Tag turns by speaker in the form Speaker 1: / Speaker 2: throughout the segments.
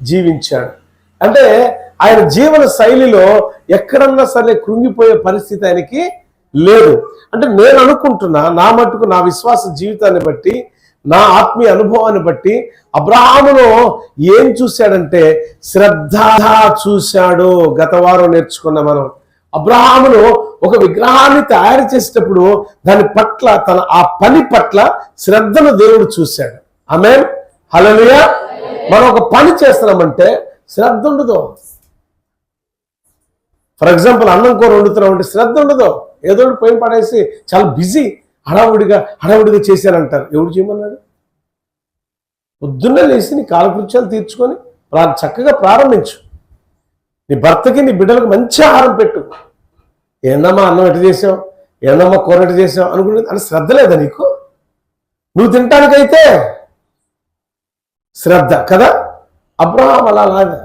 Speaker 1: జీవించాడు. అంటే ఆయన జీవన శైలిలో ఎక్కడన్నా సరే కృంగిపోయే పరిస్థితి ఆయనకి లేదు. అంటే నేను అనుకుంటున్నా, నా మట్టుకు నా విశ్వాస జీవితాన్ని బట్టి, నా ఆత్మీయ అనుభవాన్ని బట్టి అబ్రహాములో ఏం చూశాడంటే శ్రద్ధ చూశాడు. గత వారం నేర్చుకున్న మనం అబ్రహామును ఒక విగ్రహాన్ని తయారు చేసేటప్పుడు దాని పట్ల ఆ పని పట్ల శ్రద్ధను దేవుడు చూశాడు. ఆమేన్, హల్లెలూయా. మనం ఒక పని చేస్తున్నామంటే శ్రద్ధ ఉండదు. ఫర్ ఎగ్జాంపుల్ అన్నం కూర వండుతున్నామంటే శ్రద్ధ ఉండదు. ఏదో పోయి పడేసి చాలా బిజీ హడావుడిగా చేశానంటారు. ఎవడు చేయమన్నాడు? పొద్దున్నే లేచి నీ కాలకృత్యాలు తీర్చుకొని చక్కగా ప్రారంభించు. నీ భర్తకి నీ బిడ్డలకు మంచి ఆహారం పెట్టు. ఏందమ్మా అన్నం ఎటు చేసావు, ఏందమ్మా కూర ఎటు చేసావు అనుకుంటుంది అని శ్రద్ధ లేదా నీకు? నువ్వు తినటానికైతే శ్రద్ధ కదా. అబ్రహాం అలాగా.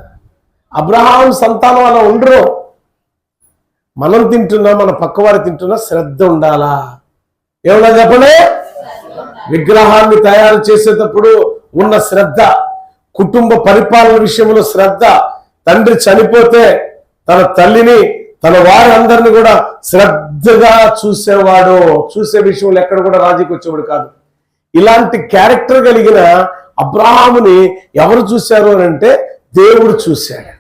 Speaker 1: అబ్రహాం సంతానం అలా ఉండరు. మనం తింటున్నా, మన పక్కవారు తింటున్నా శ్రద్ధ ఉండాలా? ఏమన్నా చెప్పండి. విగ్రహాన్ని తయారు చేసేటప్పుడు ఉన్న శ్రద్ధ, కుటుంబ పరిపాలన విషయంలో శ్రద్ధ, తండ్రి చనిపోతే తన తల్లిని తన వారందరిని కూడా శ్రద్ధగా చూసేవాడు. చూసే విషయంలో ఎక్కడ కూడా రాజీకి వచ్చేవాడు కాదు. ఇలాంటి క్యారెక్టర్ కలిగిన అబ్రహాముని ఎవరు చూశారు అని అంటే దేవుడు చూశాడు.